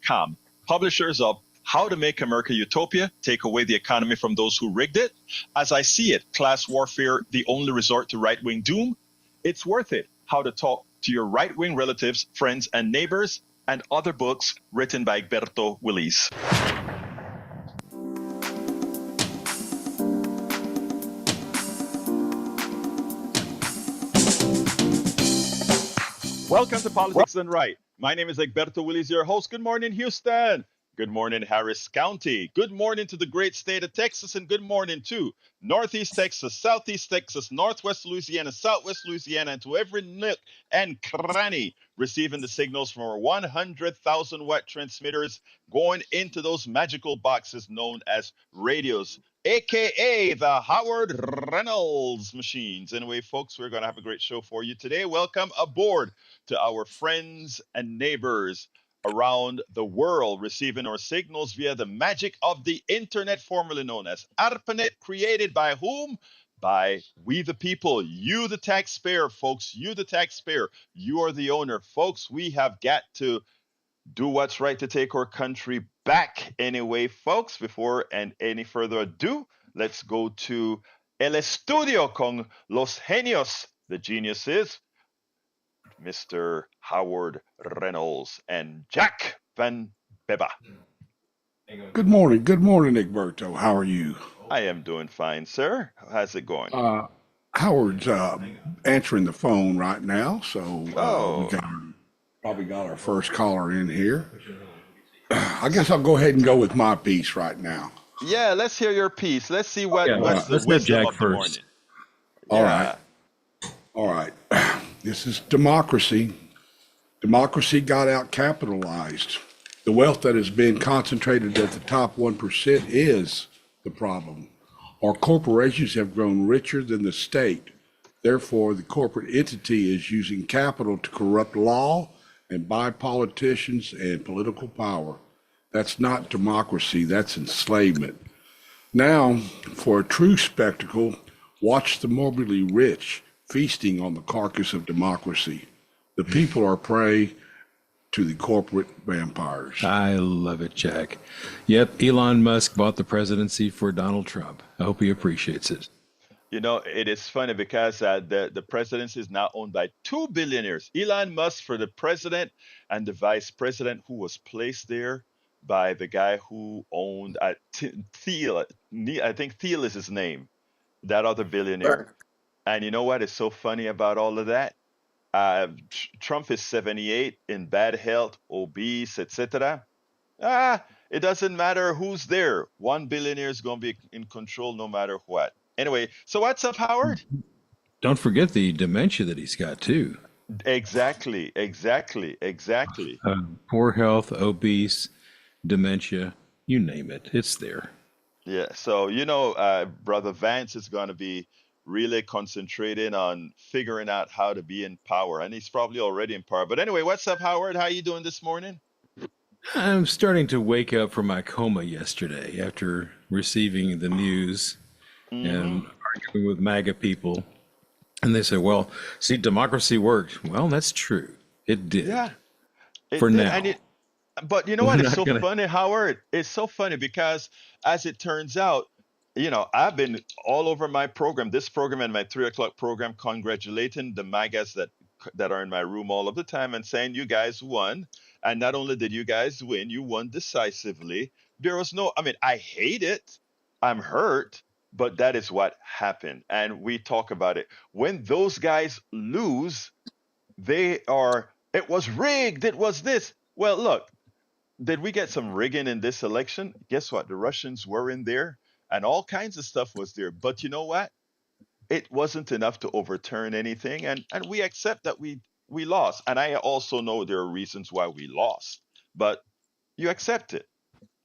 Aquino.com, publishers of How to Make America Utopia, Take Away the Economy from Those Who Rigged It, As I See It, Class Warfare, The Only Resort to Right-Wing Doom, It's Worth It, How to Talk to Your Right-Wing Relatives, Friends, and Neighbors, and other books written by Egberto Willis. Welcome to Politics Done Right. My name is Egberto Willis, your host. Good morning, Houston. Good morning, Harris County. Good morning to the great state of Texas, and good morning to Northeast Texas, Southeast Texas, Northwest Louisiana, Southwest Louisiana, and to every nook and cranny receiving the signals from our 100,000 watt transmitters going into those magical boxes known as radios, aka the Howard Reynolds machines. Anyway, folks, we're going to have a great show for you today. Welcome aboard to our friends and neighbors around the world receiving our signals via the magic of the internet, formerly known as ARPANET, created by whom? By we the people, you the taxpayer, folks, you the taxpayer, you are the owner. Folks, we have got to do what's right to take our country back. Anyway, folks, before and any further ado, let's go to El Estudio con los genios, the geniuses, Mr. Howard Reynolds and Jack Van Beba. Good morning, Egberto. How are you? I am doing fine, sir. How's it going? Howard's answering the phone right now, so Oh. we probably got our first caller in here. I guess I'll go ahead and go with my piece right now. Yeah, let's hear your piece. Let's see what's the let's wisdom Jack of the first. morning. All right. This is democracy. Democracy got out capitalized. The wealth that has been concentrated at the top 1% is the problem. Our corporations have grown richer than the state. Therefore, the corporate entity is using capital to corrupt law and buy politicians and political power. That's not democracy, that's enslavement. Now, for a true spectacle, watch the morbidly rich feasting on the carcass of democracy. The people are prey to the corporate vampires. I love it, Jack. Yep, Elon Musk bought the presidency for Donald Trump. I hope he appreciates it. You know, it is funny because the presidency is now owned by two billionaires. Elon Musk for the president and the vice president, who was placed there by the guy who owned Thiel. I think Thiel is his name, that other billionaire. And you know what is so funny about all of that? Trump is 78, in bad health, obese, etc. It doesn't matter who's there. One billionaire is going to be in control no matter what. Anyway, so what's up, Howard? Don't forget the dementia that he's got, too. Exactly. Poor health, obese, dementia, you name it. It's there. Yeah, so, Brother Vance is going to be really concentrating on figuring out how to be in power. And he's probably already in power. But anyway, what's up, Howard? How you doing this morning? I'm starting to wake up from my coma yesterday after receiving the news and arguing with MAGA people. And they said, well, see, democracy worked. Well, that's true. It did. Yeah. For now. But you know what? It's so funny, Howard. It's so funny because as it turns out, I've been all over my program, this program and my 3 o'clock program, congratulating the MAGAs that are in my room all of the time and saying, you guys won. And not only did you guys win, you won decisively. There was I hate it. I'm hurt, but that is what happened. And we talk about it. When those guys lose, it was rigged. It was this. Well, look, did we get some rigging in this election? Guess what? The Russians were in there. And all kinds of stuff was there. But you know what? It wasn't enough to overturn anything. And we accept that we lost. And I also know there are reasons why we lost. But you accept it.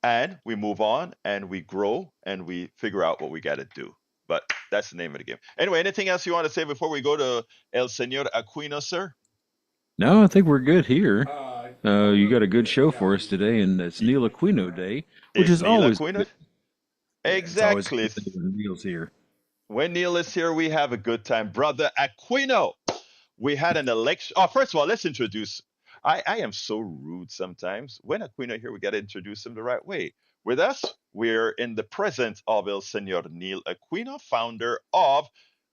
And we move on and we grow and we figure out what we got to do. But that's the name of the game. Anyway, anything else you want to say before we go to El Señor Aquino, sir? No, I think we're good here. You got a good show for us today, and it's Neil Aquino Day, which is always good. Exactly. When Neil's here. When Neil is here, we have a good time. Brother Aquino, we had an election. Oh, first of all, let's introduce I am so rude sometimes. When Aquino here, we got to introduce him the right way. With us, we're in the presence of El Senor Neil Aquino, founder of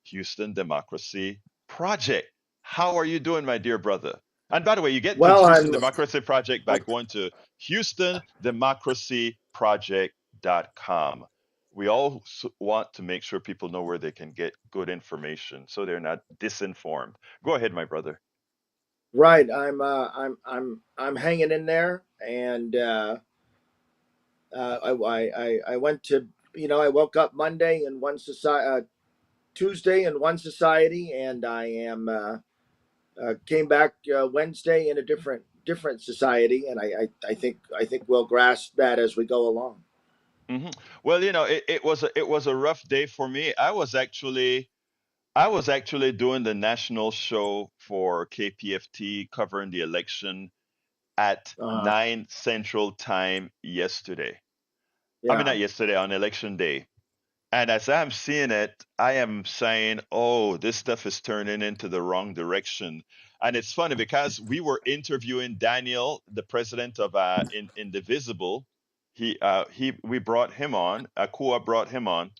Houston Democracy Project. How are you doing, my dear brother? And by the way, you get to Well, Houston I'm Democracy Project by going to HoustonDemocracyProject.com. We all want to make sure people know where they can get good information so they're not disinformed. Go ahead, my brother. right. I'm hanging in there, and I went to I woke up Monday in one society, Tuesday in one society, and I am came back Wednesday in a different society, and I think we'll grasp that as we go along. hmm Well, it was a rough day for me. I was actually doing the national show for KPFT covering the election at Uh, 9 Central Time yesterday. I mean, yeah, not yesterday, on election day. And as I'm seeing it, I am saying, oh, this stuff is turning into the wrong direction. And it's funny because we were interviewing Daniel, the president of Indivisible. We brought him on, Akua brought him on,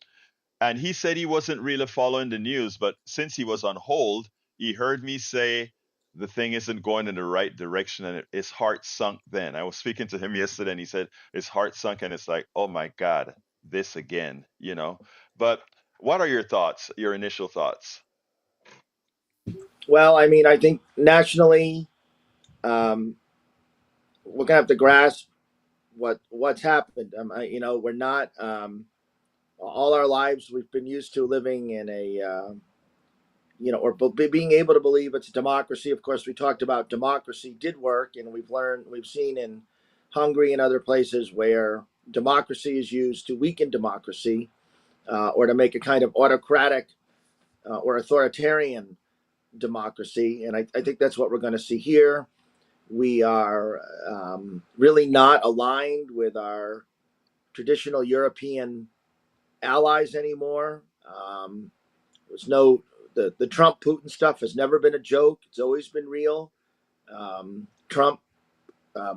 and he said he wasn't really following the news, but since he was on hold, he heard me say the thing isn't going in the right direction, and his heart sunk. Then I was speaking to him yesterday, and he said his heart sunk, and it's like, oh my God, this again. But what are your thoughts, your initial thoughts? well, I mean, I think nationally, um, we're gonna have to grasp what's happened. We're not. All our lives we've been used to living in a or being able to believe it's a democracy. Of course, we talked about democracy did work, and we've seen in Hungary and other places where democracy is used to weaken democracy, or to make a kind of autocratic or authoritarian democracy. And I think that's what we're going to see here. We are really not aligned with our traditional European allies anymore. There's no the Trump Putin stuff has never been a joke. It's always been real. Trump,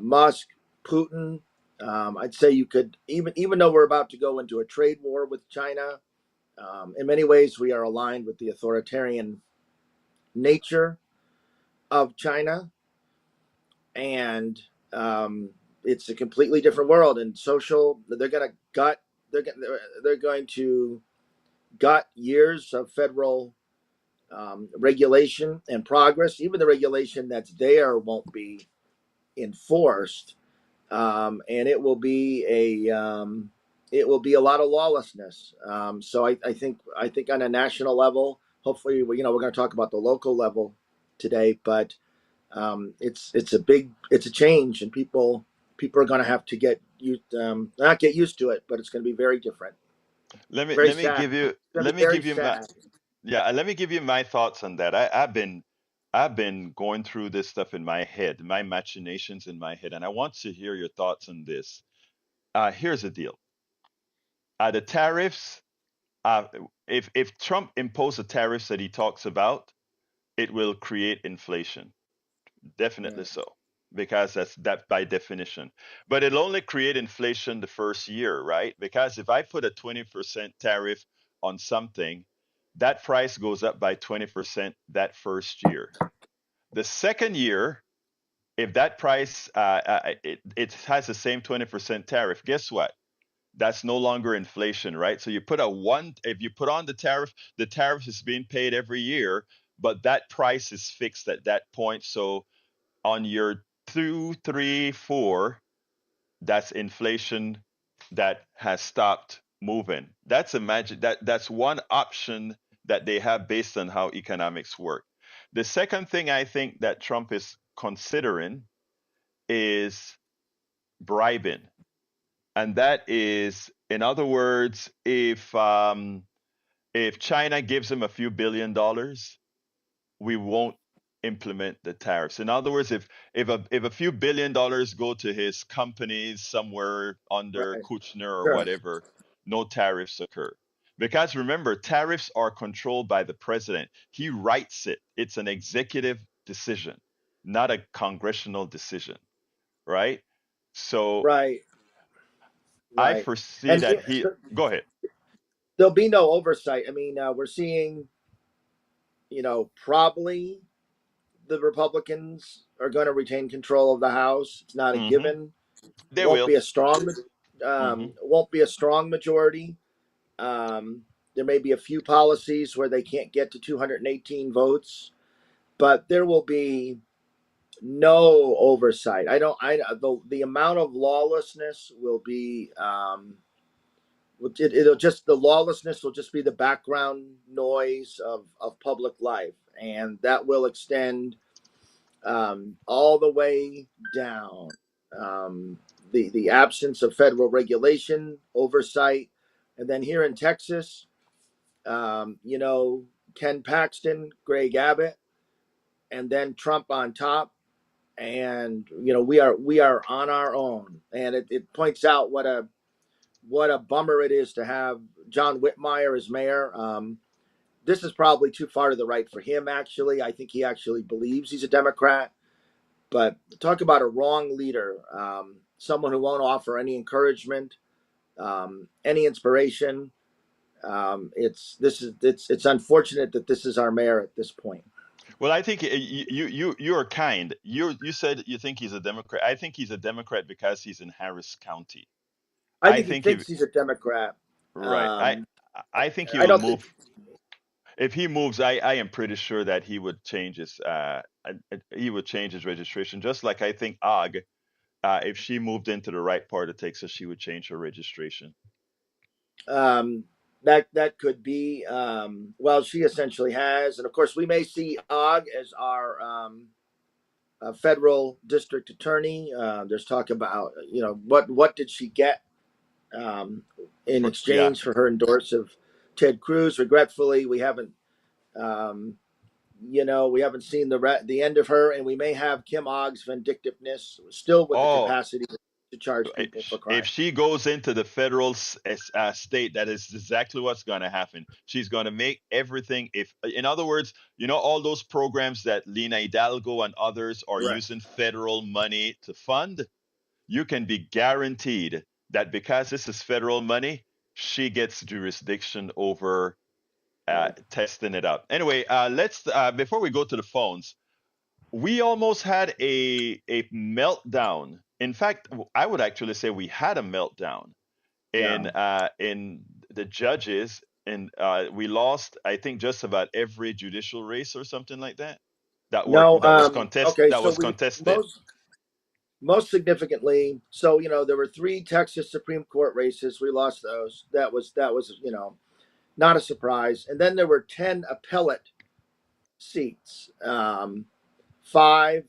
Musk, Putin. I'd say you could even though we're about to go into a trade war with China. In many ways, we are aligned with the authoritarian nature of China, and it's a completely different world. And social, they're going to gut. They're going to gut years of federal regulation and progress. Even the regulation that's there won't be enforced, and it will be a lot of lawlessness. So I think on a national level, hopefully, we're going to talk about the local level today, but it's a change, and people are going to have to not get used to it, but it's going to be very different, Let me very let me sad. give you It's going to let be me very give you my sad. yeah, let me give you my thoughts on that. I've been going through this stuff in my head, my machinations in my head, and I want to hear your thoughts on this. Here's the deal. The tariffs, uh, if Trump imposed the tariffs that he talks about, it will create inflation. Definitely Yeah. so, because that's that by definition. But it'll only create inflation the first year, right? Because if I put a 20% tariff on something, that price goes up by 20% that first year. The second year, if that price it has the same 20% tariff, guess what? That's no longer inflation, right? So if you put on the tariff is being paid every year, but that price is fixed at that point. So on year two, three, four, that's inflation that has stopped moving. That's one option that they have based on how economics work. The second thing I think that Trump is considering is bribing. And that is, in other words, if China gives him a few $1 billion, we won't implement the tariffs. In other words, if a few $1 billion go to his companies somewhere under Right. Kushner or Sure. whatever, no tariffs occur. Because remember, tariffs are controlled by the president. He writes it. It's an executive decision. not a congressional decision, right? So Right, I right. foresee And that he. Go ahead. there'll be no oversight. I mean, we're seeing, probably the Republicans are going to retain control of the House. It's not a Hmm. given. They Won't will. be a strong, Hmm. won't be a strong majority. Um, there may be a few policies where they can't get to 218 votes, but there will be no oversight. I don't. The amount of lawlessness will be. It'll just the lawlessness will just be the background noise of public life, and that will extend all the way down. Um, the absence of federal regulation, oversight, and then here in Texas, Ken Paxton, Greg Abbott, and then Trump on top, and we are on our own, and it points out what a bummer it is to have John Whitmire as mayor. This is probably too far to the right for him. Actually, I think he actually believes he's a Democrat. But talk about a wrong leader, someone who won't offer any encouragement, any inspiration. It's unfortunate that this is our mayor at this point. Well, I think you are kind. You said you think he's a Democrat. I think he's a Democrat because he's in Harris County. I I think he think he thinks he's a Democrat. right. Um, I think he I will don't think. move. If he moves, I am pretty sure that he would change his he would change his registration. Just like I think Og, if she moved into the right part of Texas, she would change her registration. Um, that could be. Well, she essentially has, and of course, we may see Og as our federal district attorney. There's talk about what did she get um, in Yeah. exchange for her endorse of Ted Cruz. Regretfully, um, we haven't seen the end of her, and we may have Kim Ogg's vindictiveness still with the Oh, capacity to charge people for if crime. she goes into the federal state, that is exactly what's going to happen. She's going to make everything. If, in other words, all those programs that Lina Hidalgo and others are Right. using federal money to fund, you can be guaranteed that because this is federal money, she gets jurisdiction over Right. testing it out. Anyway, let's before we go to the phones, we almost had a meltdown. In fact, I would actually say we had a meltdown Yeah. in the judges, and we lost, I think, just about every judicial race or something like that. No. Okay. That So was we contested. most significantly. So there were three Texas Supreme Court races. We lost those. That was not a surprise. And then there were 10 appellate seats. Five.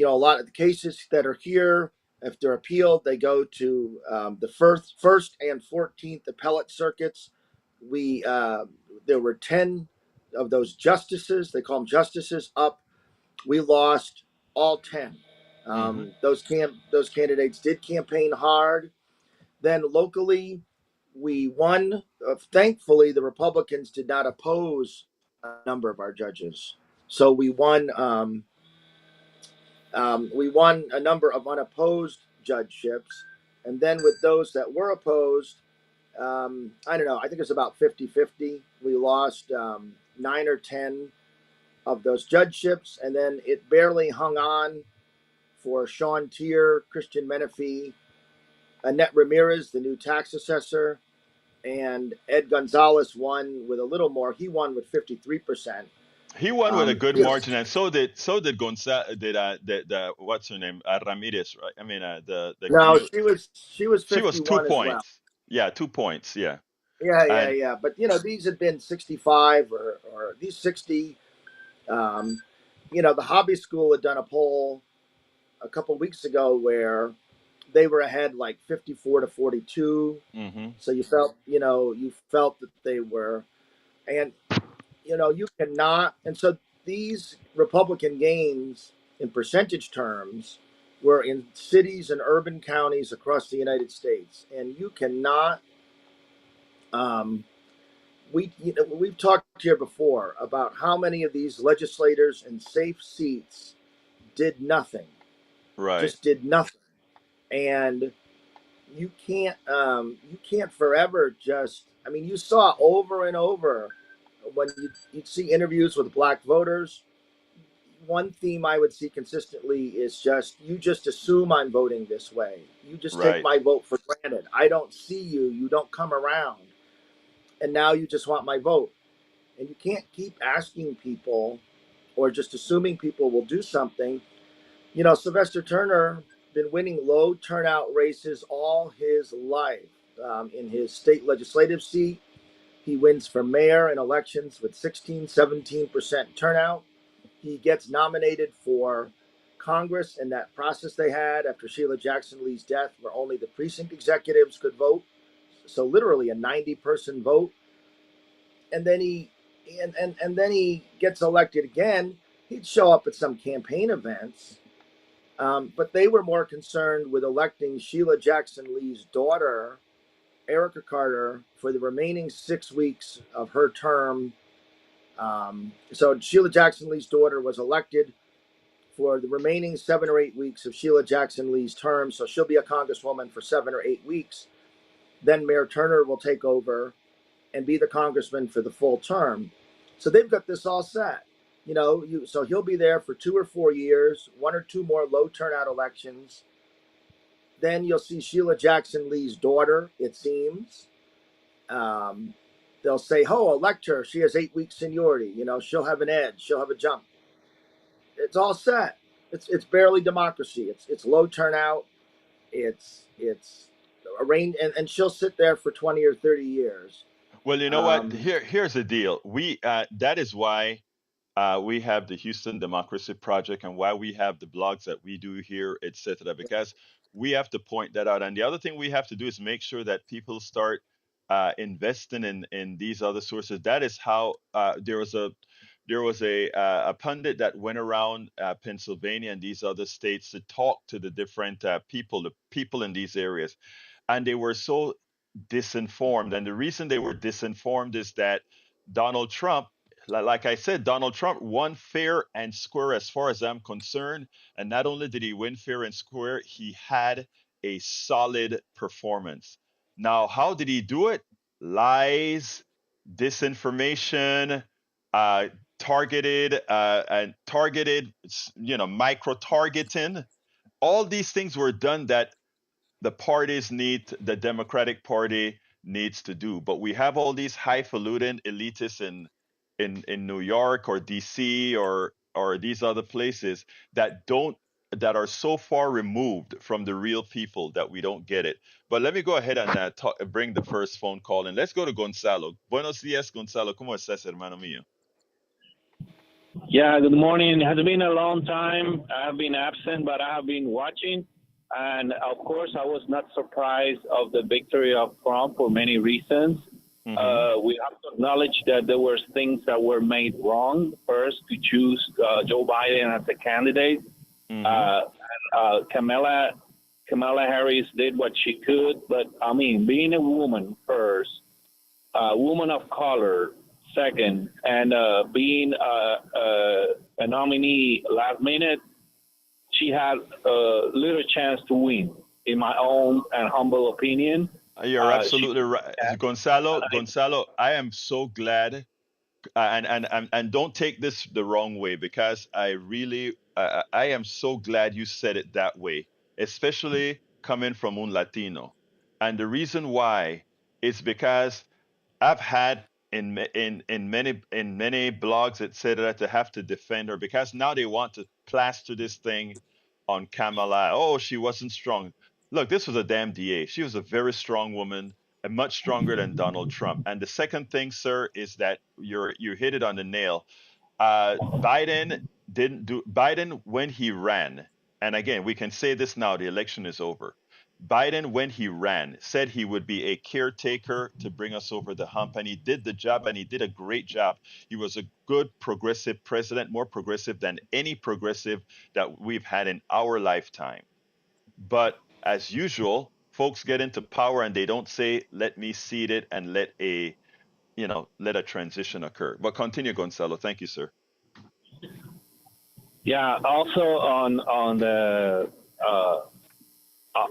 A lot of the cases that are here, if they're appealed, they go to the first and 14th appellate circuits. We There were 10 of those justices. They call them justices up. We lost all 10. Hmm. Those candidates did campaign hard. Then locally, we won. Thankfully, the Republicans did not oppose a number of our judges, so we won. We won a number of unopposed judgeships. And then with those that were opposed, I don't know, I think it was about 50-50. We lost 9 or 10 of those judgeships. And then it barely hung on for Sean Tier, Christian Menifee, Annette Ramirez, the new tax assessor, and Ed Gonzalez won with a little more. He won with 53%. He won with a good Yes. margin, and so did Gonzalez. Did the what's her name, Ramirez, right? I mean, the No, new. she was She was two 51 as well. points. Yeah, 2 points. Yeah, Yeah, yeah, and yeah. But these had been 65 or these 60. Um, the hobby school had done a poll a couple weeks ago where they were ahead like 54-42. hmm So you felt that they were, and you cannot. And so these Republican gains in percentage terms were in cities and urban counties across the United States, and you cannot. Um, we've talked here before about how many of these legislators in safe seats did nothing, Right. just did nothing, and you can't forever just. I mean, you saw over and over when you'd see interviews with black voters. One theme I would see consistently is just you just assume I'm voting this way. You just take Right. my vote for granted. I don't see you. You don't come around, and now you just want my vote. And you can't keep asking people or just assuming people will do something. You know, Sylvester Turner been winning low turnout races all his life. In his state legislative seat, he wins for mayor in elections with 16, 17% turnout. He gets nominated for Congress in that process they had after Sheila Jackson Lee's death, where only the precinct executives could vote. So literally a 90-person vote. And then he gets elected again. He'd show up at some campaign events, but they were more concerned with electing Sheila Jackson Lee's daughter, Erica Carter, for the remaining 6 weeks of her term. So Sheila Jackson Lee's daughter was elected for the remaining 7 or 8 weeks of Sheila Jackson Lee's term. So she'll be a congresswoman for 7 or 8 weeks. Then Mayor Turner will take over and be the congressman for the full term. So they've got this all set. So he'll be there for 2 or 4 years, 1 or 2 more low turnout elections. Then you'll see Sheila Jackson Lee's daughter, it seems. Um, they'll say, oh, elect her. She has 8 weeks seniority. She'll have an edge. She'll have a jump. It's all set. It's barely democracy. It's low turnout. It's arranged, and she'll sit there for 20 or 30 years. Well, you know what? Um, Here's the deal. We that is why we have the Houston Democracy Project and why we have the blogs that we do here, etc. Because we have to point that out. And the other thing we have to do is make sure that people start investing in these other sources. That is how there was a pundit that went around Pennsylvania and these other states to talk to the different people, the people in these areas, and they were so disinformed. And the reason they were disinformed is that Donald Trump, like I said, Donald Trump won fair and square as far as I'm concerned. And not only did he win fair and square, he had a solid performance. Now, how did he do it? Lies, disinformation, uh, targeted, micro targeting. All these things were done that the Democratic Party needs to do. But we have all these highfalutin elitists in New York or DC or these other places that are so far removed from the real people that we don't get it. But let me go ahead and bring the first phone call and let's go to Gonzalo. Buenos días, Gonzalo. ¿Cómo estás, hermano mío? Yeah, good morning. It has been a long time. I have been absent, but I have been watching. And of course, I was not surprised of the victory of Trump for many reasons. We have to acknowledge that there were things that were made wrong. First, to choose Joe Biden as a candidate. Kamala Harris did what she could, but I mean, being a woman first, a woman of color second, and being a nominee last minute, she had little chance to win, in my own and humble opinion. You're She absolutely right, Gonzalo. Gonzalo, I am so glad, and don't take this the wrong way because I am so glad you said it that way, especially coming from un Latino. And the reason why is because I've had in many blogs, etc., to have to defend her because now they want to plaster this thing on Kamala. Oh, she wasn't strong. Look, this was a damn DA. She was a very strong woman, and much stronger than Donald Trump. And the second thing, sir, is that you hit it on the nail. Biden didn't do Biden when he ran, and again, we can say this now, the election is over. Biden, when he ran, said he would be a caretaker to bring us over the hump, and he did the job, and he did a great job. He was a good progressive president, more progressive than any progressive that we've had in our lifetime. But as usual, folks get into power and they don't say, let me seat it and let let a transition occur. But continue, Gonzalo. Thank you, sir. Yeah. Also uh,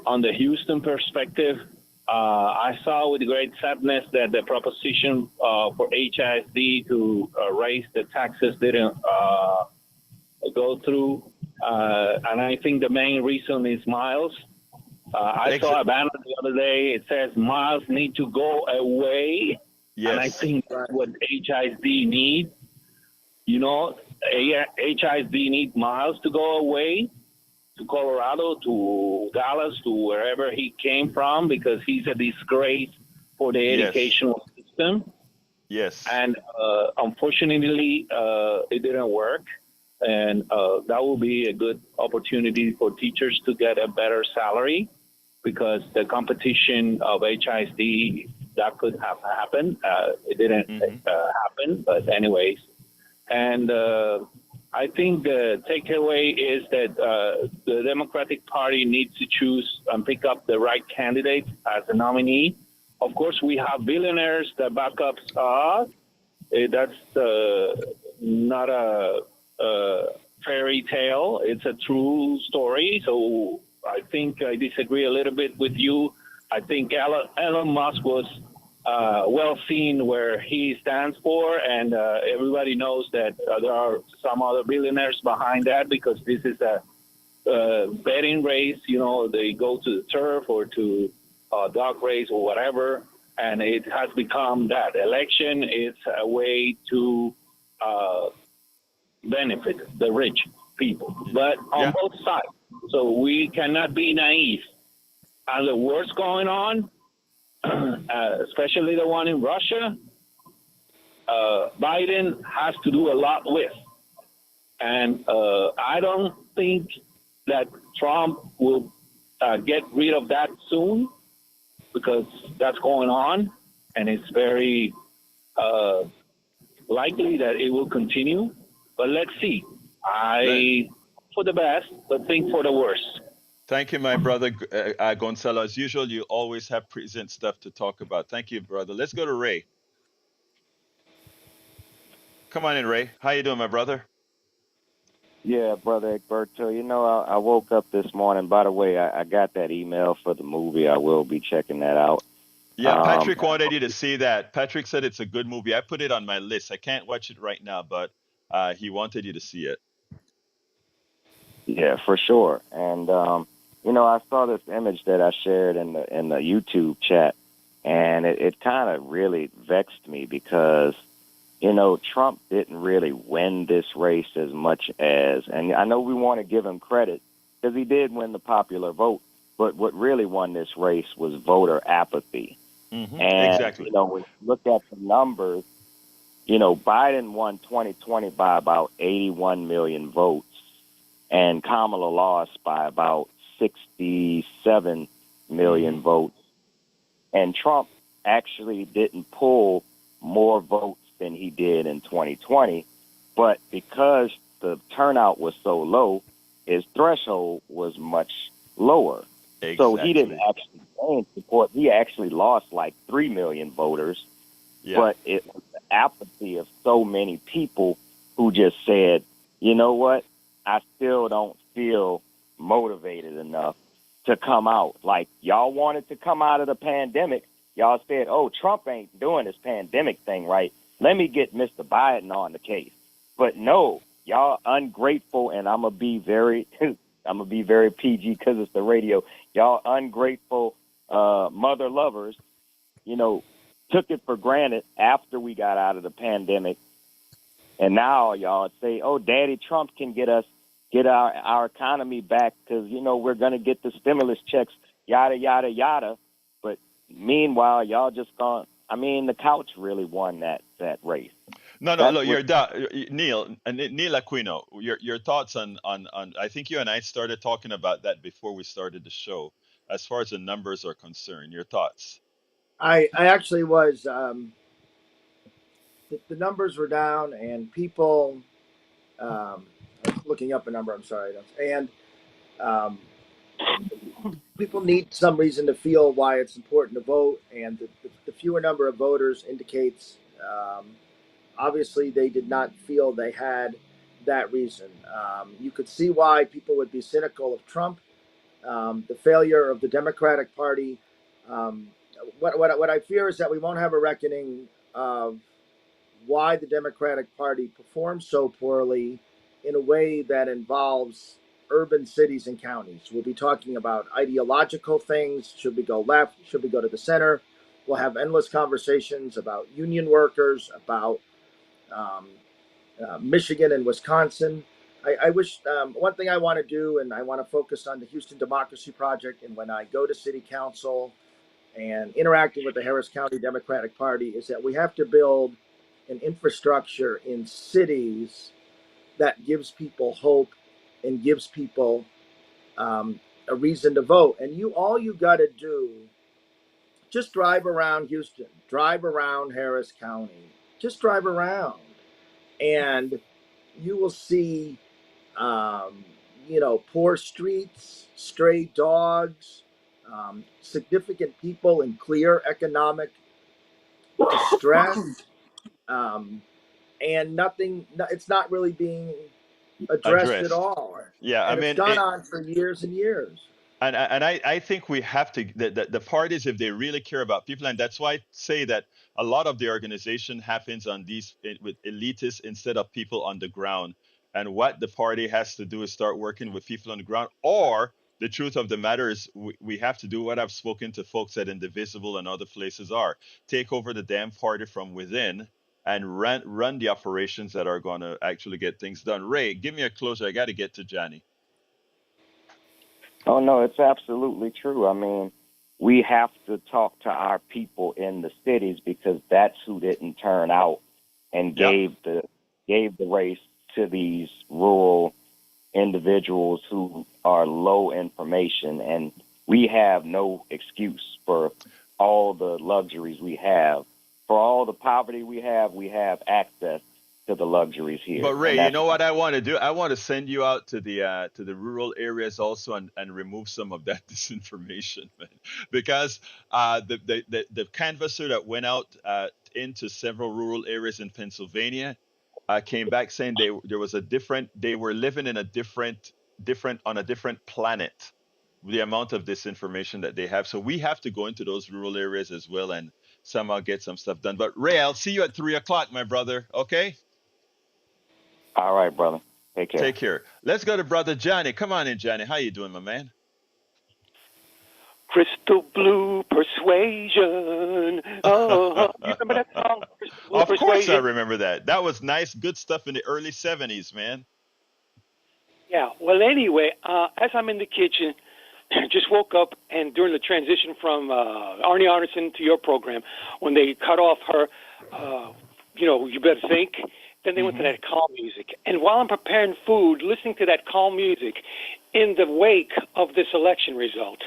on the Houston perspective, I saw with great sadness that the proposition for HISD to raise the taxes didn't go through, and I think the main reason is miles. I Ex- saw a banner the other day. It says miles need to go away, and I yes. think that's what HISD needs. HISD needs miles to go away to Colorado, to Dallas, to wherever he came from, because he's a disgrace for the Yes. educational system. Yes. And unfortunately, it didn't work. And that will be a good opportunity for teachers to get a better salary, because the competition of HISD, that could have happened. It didn't happen, but anyways. And I think the takeaway is that the Democratic Party needs to choose and pick up the right candidate as a nominee. Of course, we have billionaires that back up us. That's not a fairy tale. It's a true story. So I think I disagree a little bit with you. I think Elon Musk was well seen where he stands for, and everybody knows that there are some other billionaires behind that, because this is a betting race. They go to the turf or to dog race or whatever, and it has become that election. It's a way to benefit the rich people, but on both sides. So we cannot be naive. And the worst going on, especially the one in Russia, Biden has to do a lot with. And I don't think that Trump will get rid of that soon, because that's going on, and it's very likely that it will continue. But let's see. I hope for the best, but think for the worst. Thank you, my brother Gonzalo. As usual, you always have present stuff to talk about. Thank you, brother. Let's go to Ray. Come on in, Ray. How you doing, my brother? Yeah, brother Egberto. I woke up this morning. By the way, I got that email for the movie. I will be checking that out. Yeah, Patrick wanted you to see that. Patrick said it's a good movie. I put it on my list. I can't watch it right now, but he wanted you to see it. Yeah, for sure. And I saw this image that I shared in the YouTube chat, and it kind of really vexed me, because Trump didn't really win this race as much as, and I know we want to give him credit because he did win the popular vote, but what really won this race was voter apathy. Mm-hmm. And, Exactly. when you look at the numbers, Biden won 2020 by about 81 million votes, and Kamala lost by about 67 million votes. And Trump actually didn't pull more votes than he did in 2020, but because the turnout was so low, his threshold was much lower. Exactly. So he didn't actually gain support. He actually lost like 3 million voters, but it was the apathy of so many people who just said, you know what, I still don't feel motivated enough to come out. Like, y'all wanted to come out of the pandemic. Y'all said, oh, Trump ain't doing this pandemic thing right. Let me get Mr. Biden on the case. But no, y'all ungrateful, and I'm going to be very PG because it's the radio. Y'all ungrateful mother lovers, took it for granted after we got out of the pandemic. And now y'all say, oh, Daddy Trump can get our economy back because, we're going to get the stimulus checks, yada, yada, yada. But meanwhile, y'all just gone. The couch really won that race. No, look, Neil Aquino, your thoughts on I think you and I started talking about that before we started the show, as far as the numbers are concerned. Your thoughts? I actually was. The numbers were down, and people. I was looking up a number. I'm sorry, and um, people need some reason to feel why it's important to vote, and the fewer number of voters indicates Obviously, they did not feel they had that reason. You could see why people would be cynical of Trump, the failure of the Democratic Party. Um, what I fear is that we won't have a reckoning of why the Democratic Party performs so poorly in a way that involves urban cities and counties. We'll be talking about ideological things. Should we go left? Should we go to the center? We'll have endless conversations about union workers, about um, Michigan and Wisconsin. I wish one thing I want to do, and I want to focus on the Houston Democracy Project. And when I go to City Council and interacting with the Harris County Democratic Party, is that we have to build an infrastructure in cities that gives people hope and gives people a reason to vote. And all you got to do, just drive around Houston, drive around Harris County, just drive around, and you will see, um, poor streets, stray dogs, significant people in clear economic distress, um, and nothing. It's not really being addressed at Addressed. all, Yeah, I and it's mean, gone on for years and years. and I think we have to the parties, if they really care about people, and that's why I say that a lot of the organization happens on these with elitists instead of people on the ground. And what the party has to do is start working with people on the ground. Or the truth of the matter is we have to do what I've spoken to folks at Indivisible and other places are: take over the damn party from within and run the operations that are going to actually get things done. Ray, give me a closer. I got to get to Johnny. Oh no, it's absolutely true. I mean, we have to talk to our people in the cities because that's who didn't turn out and Yep. gave the race to these rural individuals who are low information, and we have no excuse for all the luxuries we have. For all the poverty we have access to the luxuries But here. And Ray, you that's know what I want to do? I want to send you out to the rural areas also and remove some of that disinformation, man. Because the canvasser that went out into several rural areas in Pennsylvania came back saying there was a different they were living in a different on a different planet. The amount of disinformation that they have, so we have to go into those rural areas as well and somehow get some stuff done. But Ray, I'll see you at 3 o'clock, my brother. Okay. all right, brother. Take care. Take care. Let's go to brother Johnny. Come on in, Johnny. How you doing, my man? Crystal Blue Persuasion. Oh, you remember that song, Crystal Blue Of course I Persuasion? remember that. That was nice, good stuff in the early 70s, man. Yeah. Well, anyway, as I'm in the kitchen, just woke up, and during the transition from Arnie Arneson to your program, when they cut off her, you better think. Then they went to Hmm. that calm music. And while I'm preparing food, listening to that calm music in the wake of this election result,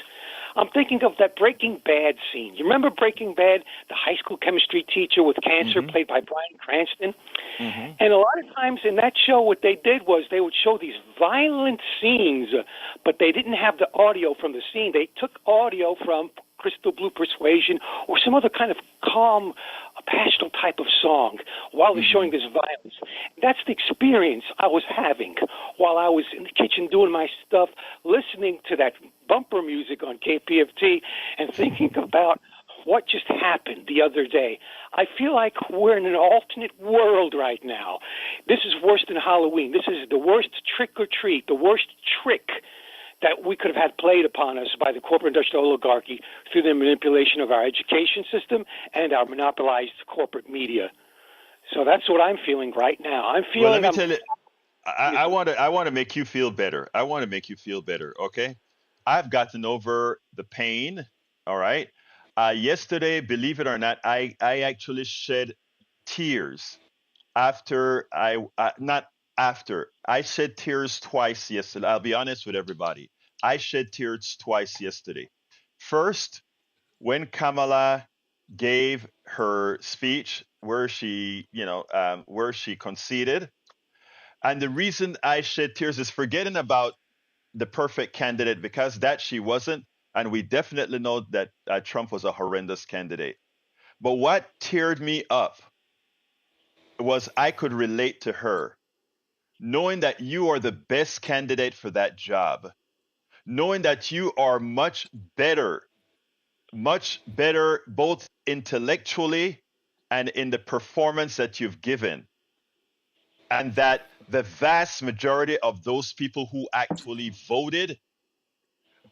I'm thinking of that Breaking Bad scene. You remember Breaking Bad, the high school chemistry teacher with cancer, Hmm. played by Bryan Cranston? Hmm. And a lot of times in that show, what they did was they would show these violent scenes, but they didn't have the audio from the scene. They took audio from Crystal Blue Persuasion or some other kind of calm, passionate type of song while they're showing this violence. That's the experience I was having while I was in the kitchen doing my stuff, listening to that bumper music on KPFT and thinking about what just happened the other day. I feel like we're in an alternate world right now. This is worse than Halloween. This is the worst trick or treat, the worst trick that we could have had played upon us by the corporate industrial oligarchy through the manipulation of our education system and our monopolized corporate media. So that's what I'm feeling right now. I'm Well, let feeling me I'm tell you, I want to make you feel better. I want to make you feel better, okay? I've gotten over the pain, all right? Yesterday, believe it or not, I actually shed tears after not after. I shed tears twice yesterday. I'll be honest with everybody. I shed tears twice yesterday. First, when Kamala gave her speech where she conceded, and the reason I shed tears is forgetting about the perfect candidate, because that she wasn't, and we definitely know that Trump was a horrendous candidate. But what teared me up was I could relate to her, knowing that you are the best candidate for that job, knowing that you are much better both intellectually and in the performance that you've given, and that the vast majority of those people who actually voted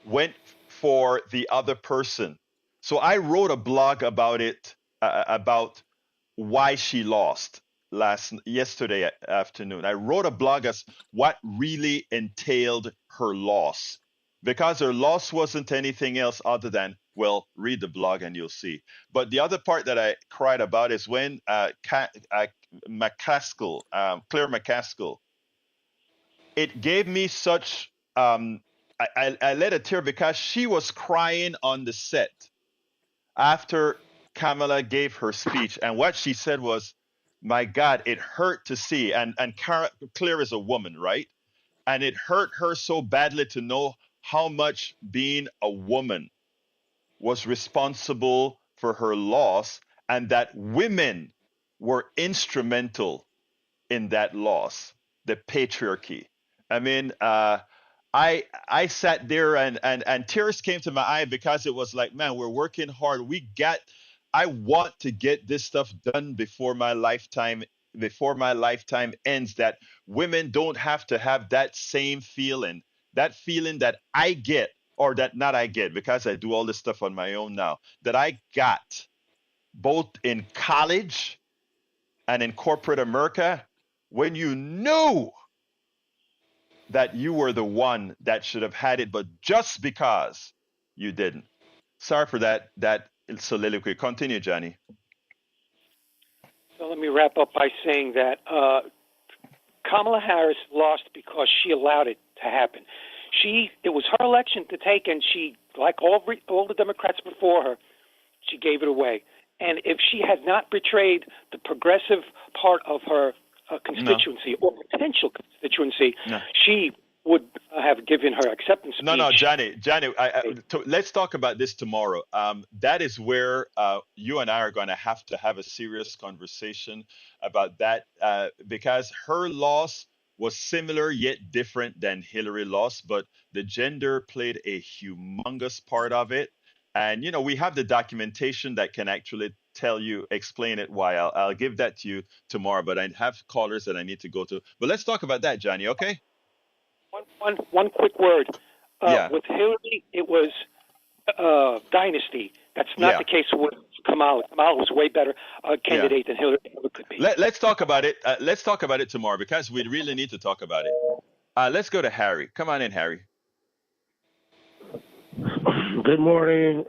went for the other person. So I wrote a blog about it, about why she lost yesterday afternoon. I wrote a blog as what really entailed her loss, because her loss wasn't anything else other than, well, read the blog and you'll see. But the other part that I cried about is when Claire McCaskill, it gave me such I let a tear, because she was crying on the set after Kamala gave her speech, and what she said was, "My God, it hurt to see." And Claire is a woman, right? And it hurt her so badly to know how much being a woman was responsible for her loss, and that women were instrumental in that loss, the patriarchy. I mean, I sat there, and tears came to my eye, because it was like, man, we're working hard. I want to get this stuff done before my lifetime ends, that women don't have to have that feeling that I get, or that not I get, because I do all this stuff on my own now, that I got both in college and in corporate America, when you knew that you were the one that should have had it, but just because you didn't. Sorry for that soliloquy. Continue, Johnny. So let me wrap up by saying that Kamala Harris lost because she allowed it to happen. It was her election to take, and she, like all the Democrats before her, she gave it away. And if she had not betrayed the progressive part of her constituency, or potential constituency, she would have given her acceptance speech. No, Johnny, let's talk about this tomorrow. That is where you and I are going to have a serious conversation about that, because her loss was similar yet different than Hillary loss, but the gender played a humongous part of it. And we have the documentation that can actually explain it why. I'll give that to you tomorrow, but I have callers that I need to go to. But let's talk about that, Johnny, okay? One quick word. Yeah. With Hillary, it was dynasty. That's not the case with Kamala. Kamala was a way better candidate than Hillary ever could be. Let's talk about it. Let's talk about it tomorrow, because we really need to talk about it. Let's go to Harry. Come on in, Harry. Good morning,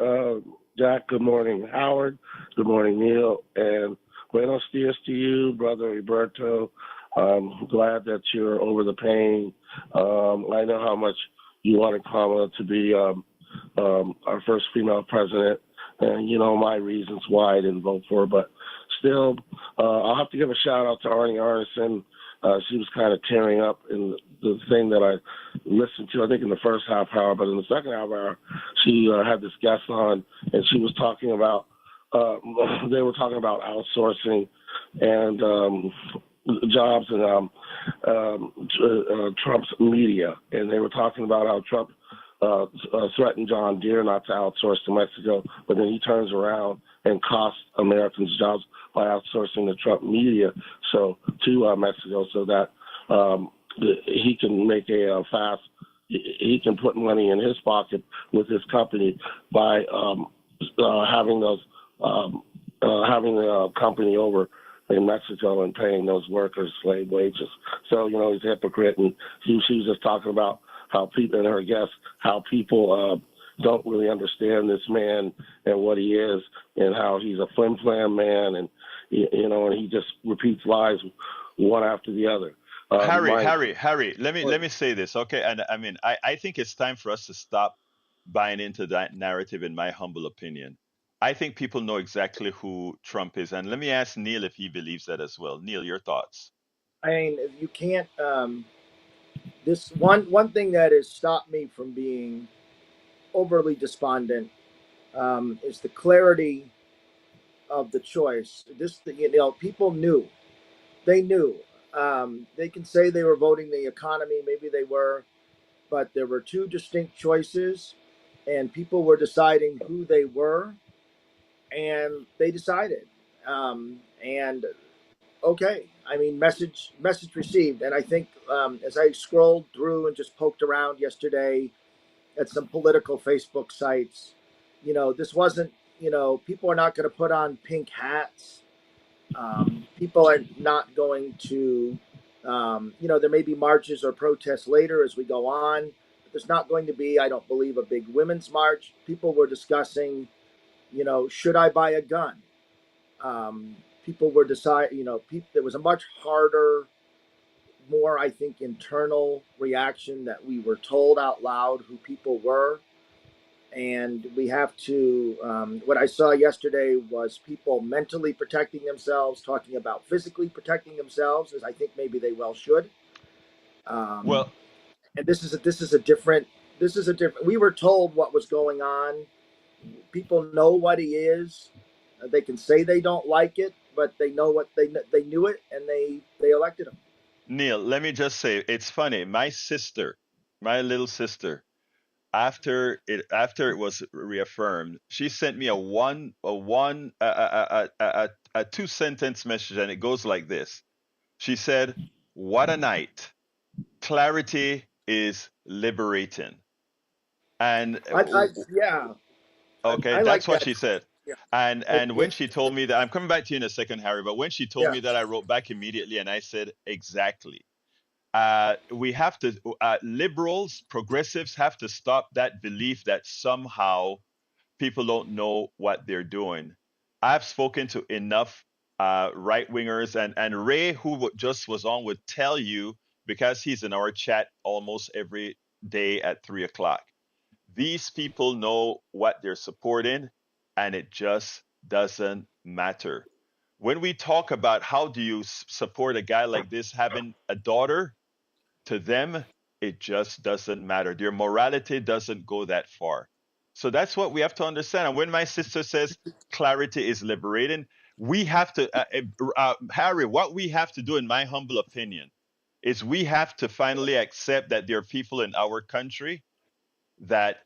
Jack. Good morning, Howard. Good morning, Neil. And buenos dias to you, Brother Roberto. I'm glad that you're over the pain. I know how much you wanted Kamala to be our first female president, and you know my reasons why I didn't vote for her. But still, I'll have to give a shout out to Arnie Arneson. She was kind of tearing up in the thing that I listened to, I think in the first half hour, but in the second half hour, she had this guest on, and she was talking about, they were talking about outsourcing and jobs and Trump's media. And they were talking about how Trump threatened John Deere not to outsource to Mexico, but then he turns around and costs Americans jobs by outsourcing the Trump media to Mexico, so that he can make he can put money in his pocket with his company by having the company over in Mexico and paying those workers slave wages. So, he's a hypocrite. And she was just talking about how people, and her guests, how people don't really understand this man and what he is, and how he's a flim-flam man, and and he just repeats lies one after the other. Harry, let me say this, okay? And I mean, I think it's time for us to stop buying into that narrative, in my humble opinion. I think people know exactly who Trump is, and let me ask Neil if he believes that as well. Neil, your thoughts? I mean, you can't. This one thing that has stopped me from being overly despondent is the clarity of the choice. People knew. They knew. They can say they were voting the economy. Maybe they were, but there were two distinct choices, and people were deciding who they were, and they decided. And okay, I mean, message received. And I think as I scrolled through and just poked around yesterday at some political Facebook sites, this wasn't. People are not going to put on pink hats. People are not going to. There may be marches or protests later as we go on. But there's not going to be, I don't believe, a big women's march. People were discussing, should I buy a gun? People were deciding, there was a much harder, more, I think, internal reaction that we were told out loud who people were. And we have to, what I saw yesterday was people mentally protecting themselves, talking about physically protecting themselves, as I think maybe they well should. Um, Well, and this is a different, we were told what was going on. People know what he is. They can say they don't like it, but they know what they knew it, and they elected him. Neil, let me just say, it's funny. My sister, my little sister, after it was reaffirmed, she sent me a 2 sentence message, and it goes like this. She said, "What a night! Clarity is liberating." And Yeah, okay, I like that's what that. she said. Yeah, And when she told me that, I'm coming back to you in a second, Harry. But when she told yeah. me that, I wrote back immediately, and I said, exactly. We have to, liberals, progressives have to stop that belief that somehow people don't know what they're doing. I've spoken to enough right wingers, and Ray, who just was on, would tell you, because he's in our chat almost every day at 3 o'clock. These people know what they're supporting, and it just doesn't matter. When we talk about how do you support a guy like this having a daughter, to them, it just doesn't matter. Their morality doesn't go that far. So that's what we have to understand. And when my sister says clarity is liberating, we have to, Harry, what we have to do, in my humble opinion, is we have to finally accept that there are people in our country that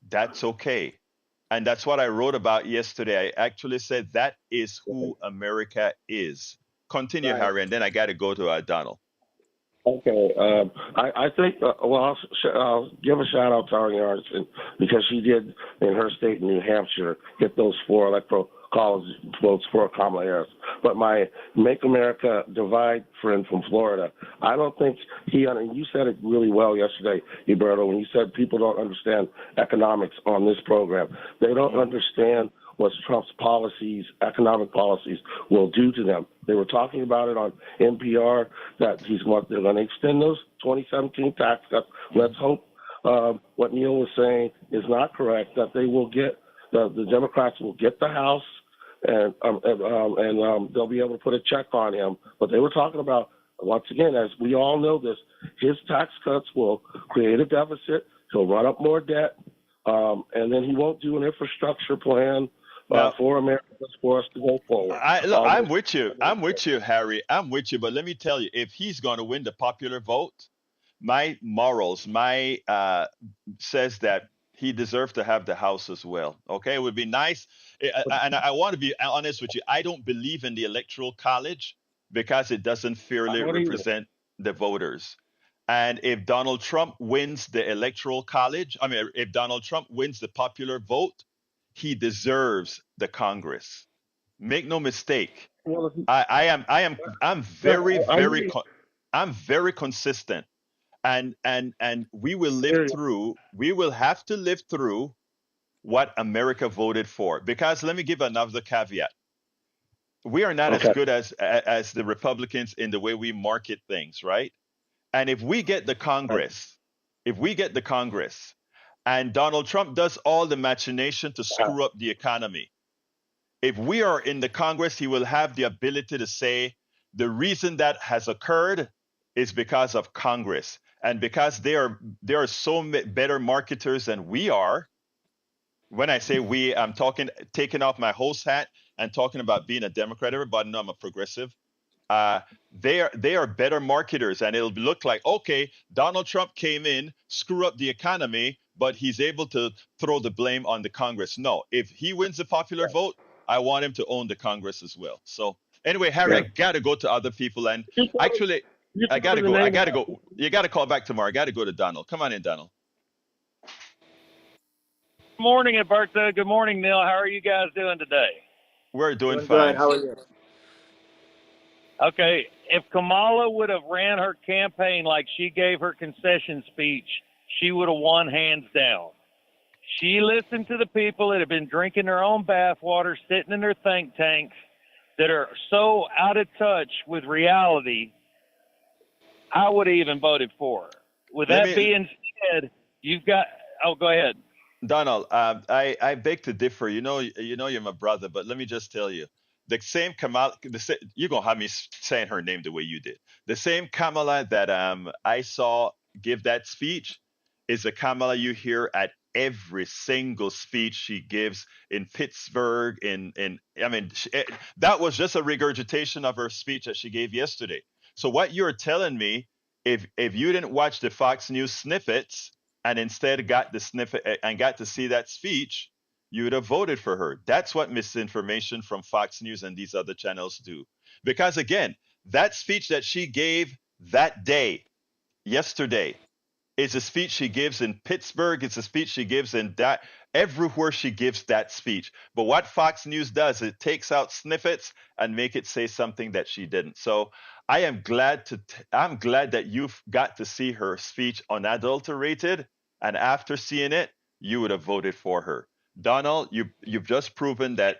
that's okay. And that's what I wrote about yesterday. I actually said that is who America is. Continue, Right. Harry, and then I got to go to Donald. Okay. I think, I'll give a shout out to Arnie Arnson because she did, in her state in New Hampshire, get those 4 electoral college votes for Kamala Harris. But my Make America Divide friend from Florida, I don't think and you said it really well yesterday, Roberto, when you said people don't understand economics on this program. They don't understand what Trump's policies, economic policies, will do to them. They were talking about it on NPR that they're going to extend those 2017 tax cuts. Let's hope what Neil was saying is not correct. That they will get the Democrats will get the House, and they'll be able to put a check on him. But they were talking about, once again, as we all know, his tax cuts will create a deficit. He'll run up more debt, and then he won't do an infrastructure plan for America, for us to go forward. I'm with you. I'm with you, Harry. I'm with you. But let me tell you, if he's going to win the popular vote, my morals, says that he deserves to have the House as well. Okay, it would be nice. And I want to be honest with you. I don't believe in the Electoral College because it doesn't fairly represent the voters. And if Donald Trump wins the Electoral College, if Donald Trump wins the popular vote, he deserves the Congress. Make no mistake. I'm very consistent, and we will live through. We will have to live through what America voted for. Because let me give another caveat: we are not as good as the Republicans in the way we market things, right? And if we get the Congress, and Donald Trump does all the machination to screw up the economy, if we are in the Congress, he will have the ability to say the reason that has occurred is because of Congress, and because they are so better marketers than we are. When I say we, I'm taking off my host hat and talking about being a Democrat. Everybody know I'm a progressive. They are better marketers, and it'll look like, okay, Donald Trump came in, screw up the economy, but he's able to throw the blame on the Congress. No, if he wins the popular vote, I want him to own the Congress as well. So anyway, Harry, I Yeah. gotta go to other people, and You told, actually, you I told gotta me the go. I name of gotta go. You gotta call back tomorrow. I gotta go to Donald. Come on in, Donald. Good morning, Alberto. Good morning, Neil. How are you guys doing today? We're doing Doing good. fine. How are you? Okay, if Kamala would have ran her campaign like she gave her concession speech, she would have won hands down. She listened to the people that have been drinking their own bathwater, sitting in their think tanks, that are so out of touch with reality. I would have even voted for her. With Let that me, being said, you've got. Oh, go ahead. Donald, I beg to differ. You're my brother, but let me just tell you, the same Kamala, you're gonna have me saying her name the way you did. The same Kamala that I saw give that speech is the Kamala you hear at every single speech she gives in Pittsburgh. I mean, that was just a regurgitation of her speech that she gave yesterday. So what you're telling me, if you didn't watch the Fox News snippets and instead got the snippet and got to see that speech, you would have voted for her. That's what misinformation from Fox News and these other channels do. Because again, that speech that she gave that day, yesterday, is a speech she gives in Pittsburgh. It's a speech she gives in that everywhere she gives that speech. But what Fox News does, it takes out snippets and make it say something that she didn't. So I am I'm glad that you've got to see her speech unadulterated, and after seeing it, you would have voted for her. Donald, you've just proven that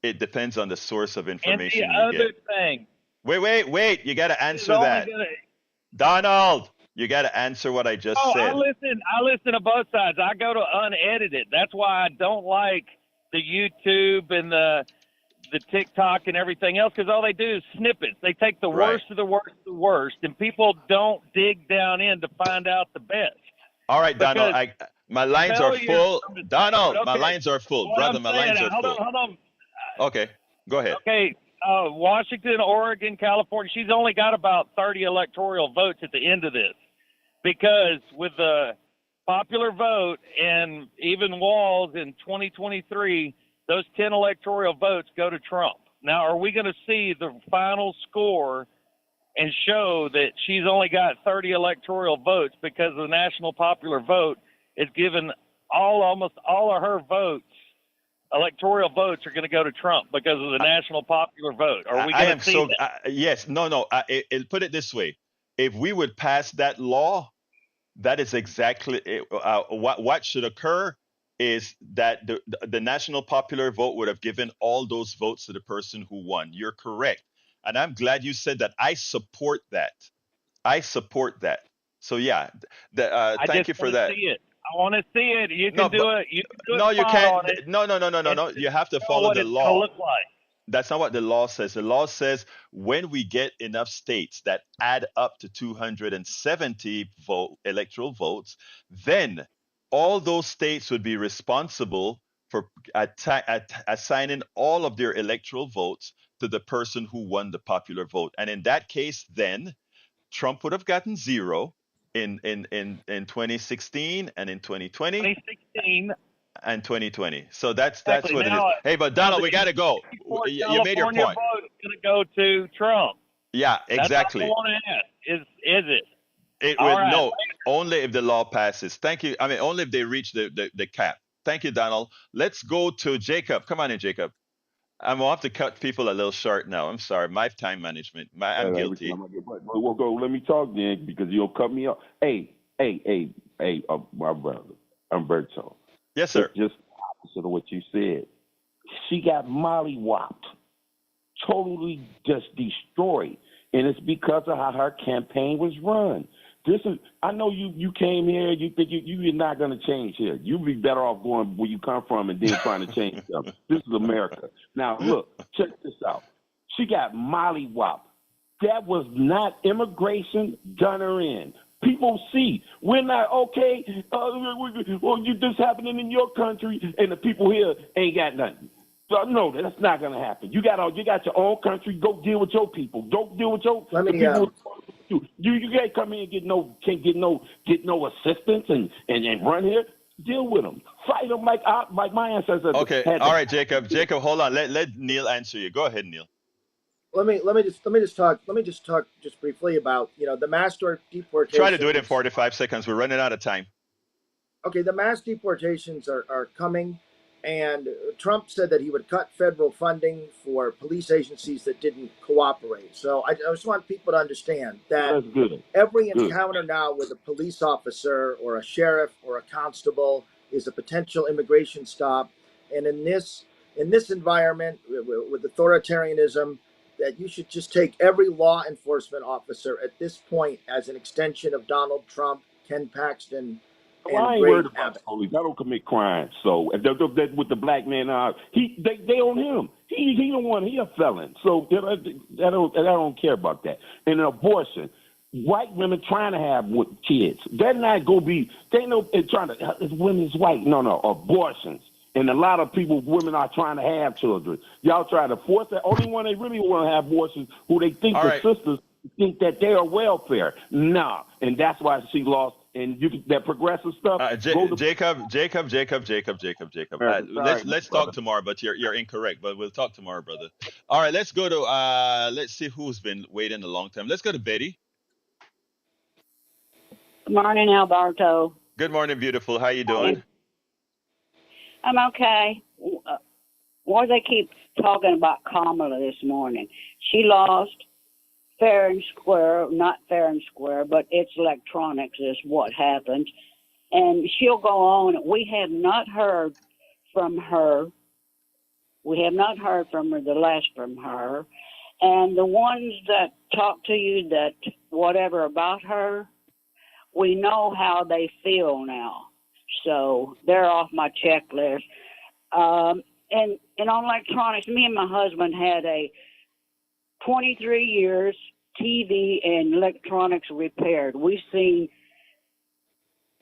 it depends on the source of And the information you get. other thing, Wait, you got to is answer only that. going to. Donald, you got to answer what I just Oh, said. I listen to both sides. I go to unedited. That's why I don't like the YouTube and the TikTok and everything else, because all they do is snippets. They take the Right. worst of the worst of the worst, and people don't dig down in to find out the best. All right, Donald. Because My lines are failure full. from the Donald, my okay, lines are full, what brother. I'm My saying, lines are hold full. on. Okay, go ahead. Okay, Washington, Oregon, California. She's only got about 30 electoral votes at the end of this, because with the popular vote and even Walls in 2023, those 10 electoral votes go to Trump. Now, are we going to see the final score and show that she's only got 30 electoral votes because the national popular vote is given almost all of her votes, electoral votes, are going to go to Trump because of the national popular vote? Are we I going am to see so that? yes. No. Put it this way: if we would pass that law, that is exactly what should occur. Is that the national popular vote would have given all those votes to the person who won? You're correct, and I'm glad you said that. I support that. I support that. So yeah, I thank just you for want to that. see it. I want to see it. You No, can but do it. You can do it no, you spot can't. on it No. and You have to show follow what the it's going to law. look like. That's not what the law says. The law says when we get enough states that add up to 270 electoral votes, then all those states would be responsible for assigning all of their electoral votes to the person who won the popular vote. And in that case, then Trump would have gotten zero in 2016 and in 2020 2016. and 2020. So that's Exactly. what it is. Now, Hey, but now Donald, the we got to go. 64 You made your California point. vote is going to go to Trump. Yeah, That's all I exactly. want to ask. Is it? It All will right. no only if the law passes. Thank you. I mean, only if they reach the cap. Thank you, Donald. Let's go to Jacob. Come on in, Jacob. I'm gonna have to cut people a little short now. I'm sorry. My time management. I'm Every guilty. time I get back, well, go. Let me talk then, because you'll cut me off. Hey, my brother, Umberto. Yes, It's sir. just opposite of what you said. She got mollywopped, totally just destroyed, and it's because of how her campaign was run. This is. I know you came here. You think you're not going to change here. You'd be better off going where you come from and then trying to change stuff. This is America. Now look, check this out. She got mollywopped. That was not immigration done her in. People see. We're not okay. Well, this happening in your country, and the people here ain't got nothing. So, no, that's not going to happen. You got your own country. Go deal with your people. Don't deal with the people. You can't come in and can't get no assistance and run here. Deal with them. Fight them like my ancestors. Okay, all right, Jacob. Jacob, hold on. Let Neil answer you. Go ahead, Neil. Let me just talk just briefly about the mass deportations. Try to do it in 45 seconds. We're running out of time. Okay, the mass deportations are coming, and Trump said that he would cut federal funding for police agencies that didn't cooperate. So I just want people to understand that every encounter now with a police officer or a sheriff or a constable is a potential immigration stop. And in this environment with authoritarianism, that you should just take every law enforcement officer at this point as an extension of Donald Trump, Ken Paxton. Well, I ain't worried about the police. I don't commit crimes. So if they're with the black man, they own him. He don't want. He a felon. So I don't care about that. And an abortion, white women trying to have kids. They're not gonna be. They know they're trying to. Women's white. No, abortions. And a lot of women are trying to have children. Y'all try to force that. Only one they really want to have abortions who they think sisters think that they are welfare. Nah, and that's why she lost. And that progressive stuff. Jacob. Let's talk tomorrow. But you're incorrect. But we'll talk tomorrow, brother. All right, let's go to let's see who's been waiting a long time. Let's go to Betty. Good morning, Alberto. Good morning, beautiful. How you doing? I'm okay. Why they keep talking about Kamala this morning? She lost fair and square, not fair and square, but it's electronics is what happened. And she'll go on. We have not heard from her. We have not heard from her, the last from her. And the ones that talk to you that whatever about her, we know how they feel now. So they're off my checklist. And on electronics, me and my husband had a 23 years TV and electronics repaired. We've seen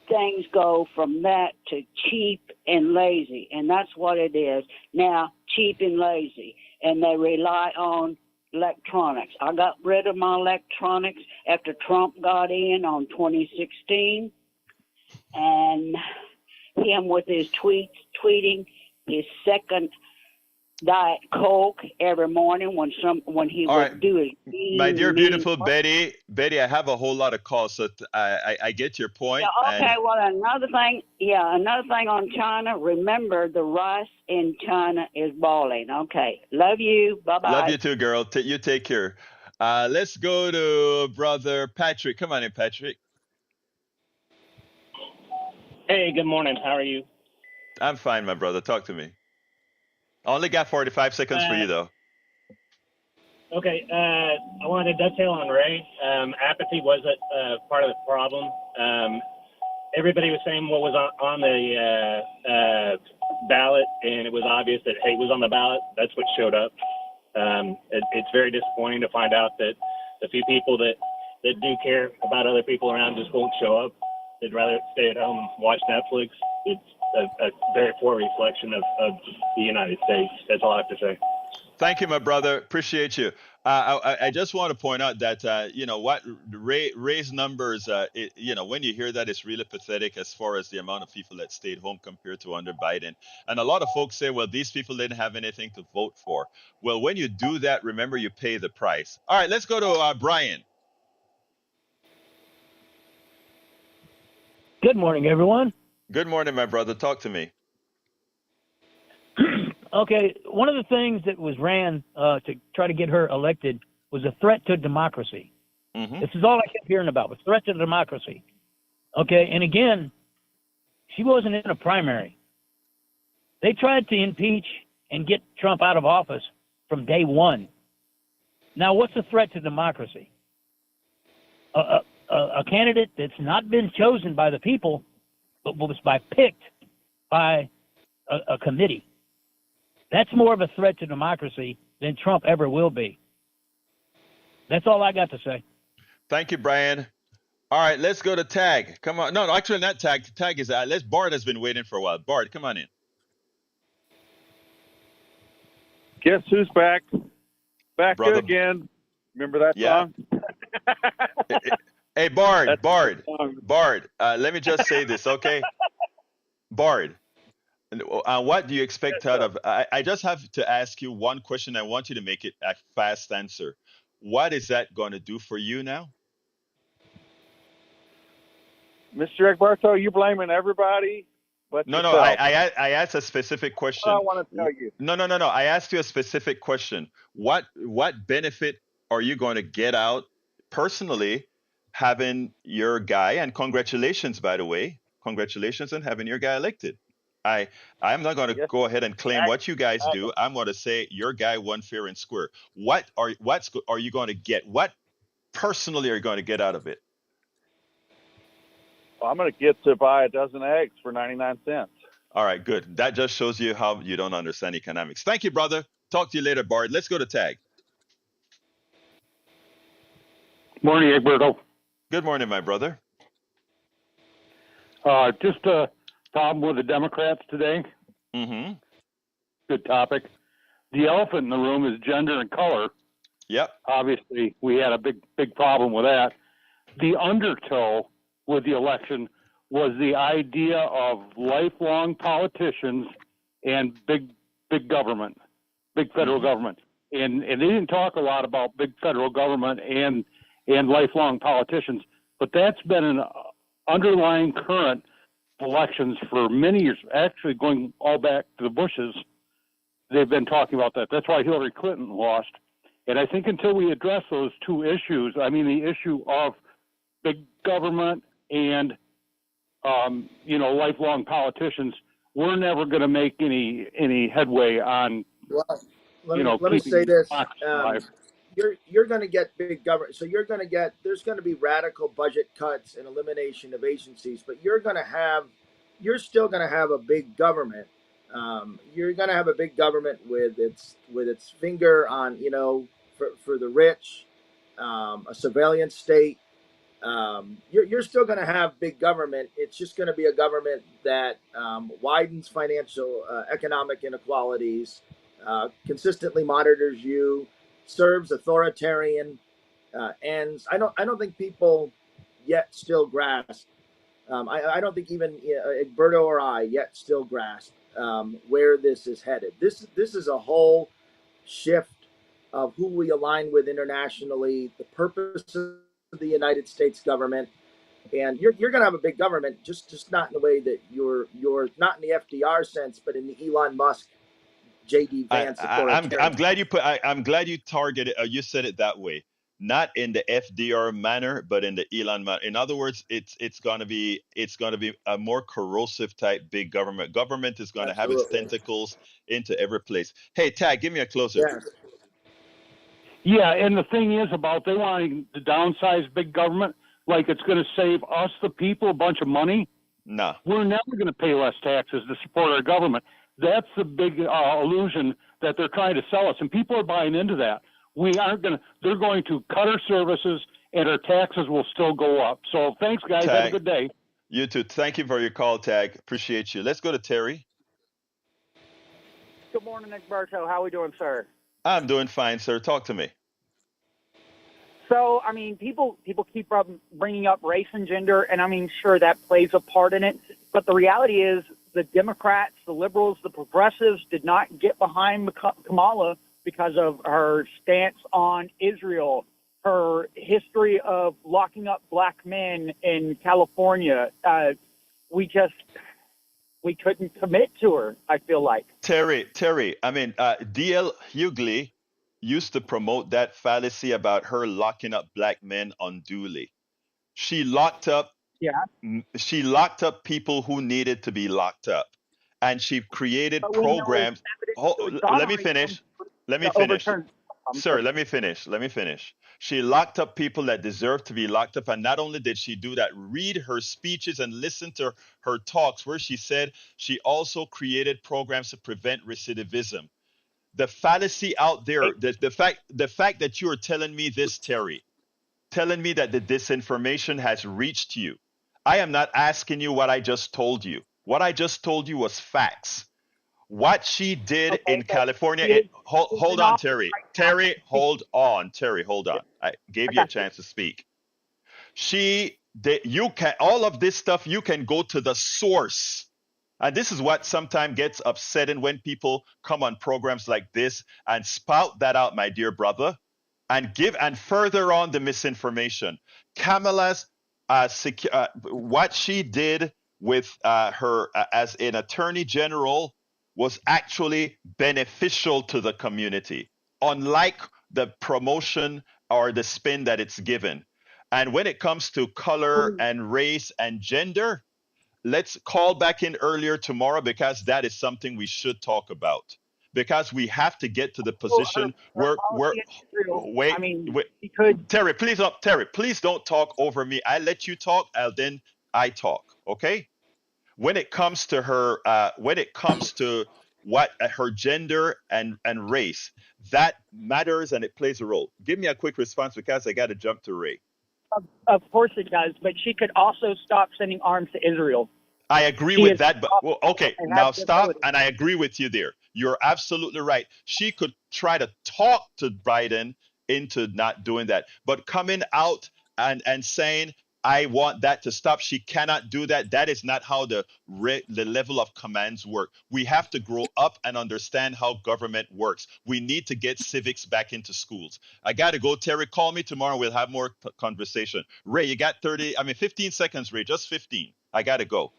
things go from that to cheap and lazy, and that's what it is now, cheap and lazy, and they rely on electronics. I got rid of my electronics after Trump got in on 2016, and him with his tweeting his second Diet Coke every morning when he would do his my dear beautiful Betty, I have a whole lot of calls, so I get your point. Yeah, okay, well another thing on China. Remember, the rice in China is balling. Okay, love you. Bye bye. Love you too, girl. You take care. Let's go to brother Patrick. Come on in, Patrick. Hey, good morning. How are you? I'm fine, my brother. Talk to me. I only got 45 seconds for you, though. Okay. I wanted to dovetail on Ray. Apathy was a part of the problem. Everybody was saying what was on the ballot, and it was obvious that hate was on the ballot. That's what showed up. It's very disappointing to find out that the few people that do care about other people around just won't show up. They'd rather stay at home and watch Netflix. It's a very poor reflection of the United States. That's all I have to say. Thank you, my brother. Appreciate you. I just want to point out that, Ray's numbers, when you hear that, it's really pathetic as far as the amount of people that stayed home compared to under Biden. And a lot of folks say, well, these people didn't have anything to vote for. Well, when you do that, remember, you pay the price. All right, let's go to Brian. Good morning, everyone. Good morning, my brother. Talk to me. Okay, one of the things that was ran to try to get her elected was a threat to democracy. Mm-hmm. This is all I kept hearing about, was threat to democracy. Okay, and again, she wasn't in a primary. They tried to impeach and get Trump out of office from day one. Now, what's a threat to democracy? A candidate that's not been chosen by the people, but was picked by a committee. That's more of a threat to democracy than Trump ever will be. That's all I got to say. Thank you, Brian. All right, let's go to Tag. Come on. No, actually not Tag. Tag is Bart has been waiting for a while. Bart, come on in. Guess who's back? Back Brother. again. Remember that Yeah. song? Hey, Bard, That's Bard, the song. Bard. Let me just say this, okay? Bard, what do you expect out of? I just have to ask you one question. I want you to make it a fast answer. What is that going to do for you now? Mr. Egberto, you blaming everybody but No, yourself. I asked a specific That's question. what I want to tell you. No. I asked you a specific question. What benefit are you going to get out personally having your guy? And congratulations, by the way, congratulations on having your guy elected. I I'm not going to Yes, go ahead and claim what you guys do. I'm going to say your guy won fair and square. Are you going to get? What personally are you going to get out of it? well, I'm going to get to buy a dozen eggs for 99 cents. All right, good. That just shows you how you don't understand economics. Thank you, brother. Talk to you later, Bard. Let's go to Tag. Morning, Egberto. Good morning, my brother. Just a problem with the Democrats today. Mm-hmm. Good topic. The elephant in the room is gender and color. Yep. Obviously, we had a big problem with that. The undertow with the election was the idea of lifelong politicians and big government, big federal government. And they didn't talk a lot about big federal government and lifelong politicians, but that's been an underlying current elections for many years, actually going all back to the Bushes. They've been talking about that. That's why Hillary Clinton lost. And I think until we address those two issues, I mean, the issue of big government and, lifelong politicians, we're never going to make any headway on, Well, let me say keeping this. democracy alive. You're going to get big government. So there's going to be radical budget cuts and elimination of agencies, but you're still going to have a big government. You're going to have a big government with its finger on, for the rich, a surveillance state. You're still going to have big government. It's just going to be a government that widens financial, economic inequalities, consistently monitors you, serves authoritarian ends. I don't think people yet still grasp. I don't think even Egberto or I yet still grasp where this is headed. This is a whole shift of who we align with internationally, the purpose of the United States government, and you're going to have a big government, just not in the way that you're not in the FDR sense, but in the Elon Musk, J.D. Vance authoritarian. I'm glad you targeted. You said it that way, not in the FDR manner, but in the Elon manner. In other words, it's going to be a more corrosive type big government. Government is going to have its tentacles into every place. Hey, Tag, give me a closer. Yes. Yeah, and the thing is about they wanting to downsize big government, like it's going to save us, the people, a bunch of money. No. We're never going to pay less taxes to support our government. That's the big illusion that they're trying to sell us, and people are buying into that. They're going to cut our services, and our taxes will still go up. So thanks, guys. Tag. Have a good day. You too. Thank you for your call, Tag. Appreciate you. Let's go to Terry. Good morning, Egberto. How are we doing, sir? I'm doing fine, sir. Talk to me. So, I mean, people keep bringing up race and gender, and I mean, sure, that plays a part in it. But the reality is the Democrats, the liberals, the progressives did not get behind Kamala because of her stance on Israel, her history of locking up black men in California. We couldn't commit to her, I feel like. Terry, I mean, D.L. Hughley used to promote that fallacy about her locking up black men unduly. She locked up people who needed to be locked up, and she created programs. Let me finish. Sir, let me finish. She locked up people that deserved to be locked up, and not only did she do that, read her speeches and listen to her talks where she said she also created programs to prevent recidivism. The fallacy out there, the fact that you are telling me this, Terry, telling me that the disinformation has reached you. I am not asking you what I just told you. What I just told you was facts. What she did Okay, in but California, she is hold in on, office Terry. right now. Terry, hold on. Terry, hold on. I I gave you a got you. chance to speak. You can, all of this stuff, you can go to the source. And this is what sometimes gets upsetting when people come on programs like this and spout that out, my dear brother, and give and further on the misinformation. Kamala's what she did with her as an attorney general was actually beneficial to the community, unlike the promotion or the spin that it's given. And when it comes to color and race and gender, let's call back in earlier tomorrow because that is something we should talk about. Because we have to get to the Well, position her where policy in Israel, wait, I mean, wait, she could. Terry, please don't talk over me. I let you talk, and then I talk. Okay? When it comes to her, when it comes to what her gender and race, that matters and it plays a role. Give me a quick response because I got to jump to Ray. Of course it does, but she could also stop sending arms to Israel. I agree She with is that, but well, okay, and has now the stop, ability. and I agree with you there. You're absolutely right. She could try to talk to Biden into not doing that, but coming out and saying, "I want that to stop," she cannot do that. That is not how the level of commands work. We have to grow up and understand how government works. We need to get civics back into schools. I got to go, Terry. Call me tomorrow. We'll have more conversation. Ray, you got 15 seconds, Ray, just 15. I got to go.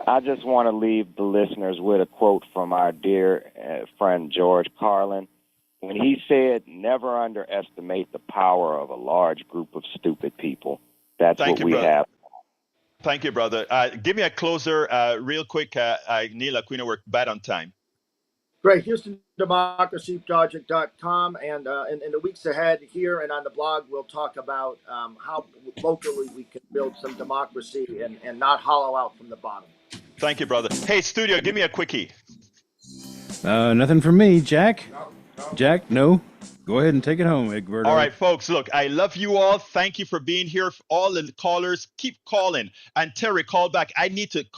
I just want to leave the listeners with a quote from our dear friend George Carlin when he said, "Never underestimate the power of a large group of stupid people." That's Thank what you, we brother. have. Thank you, brother. Give me a closer, real quick. Neil Aquino, we're bad on time. Great. HoustonDemocracyProject.com. And in the weeks ahead here and on the blog, we'll talk about how locally we can build some democracy and not hollow out from the bottom. Thank you, brother. Hey, studio, give me a quickie. Nothing from me, Jack. Jack, no. Go ahead and take it home, Egberto. All right, folks, look, I love you all. Thank you for being here. All the callers, keep calling. And Terry, call back.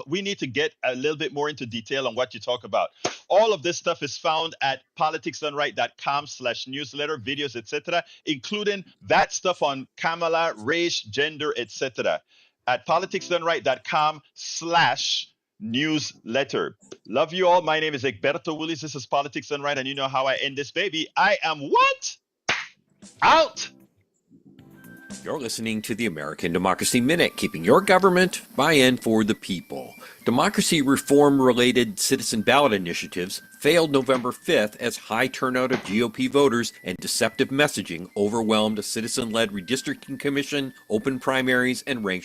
We need to get a little bit more into detail on what you talk about. All of this stuff is found at politicsdoneright.com/newsletter, videos, etc., including that stuff on Kamala, race, gender, etc. at politicsdoneright.com/newsletter. Love you all. My name is Egberto Willis. This is Politics Done Right, and you know how I end this baby. I am what? Out. You're listening to the American Democracy Minute, keeping your government buy-in for the people. Democracy reform-related citizen ballot initiatives failed November 5th as high turnout of GOP voters and deceptive messaging overwhelmed a citizen-led redistricting commission, open primaries, and ranked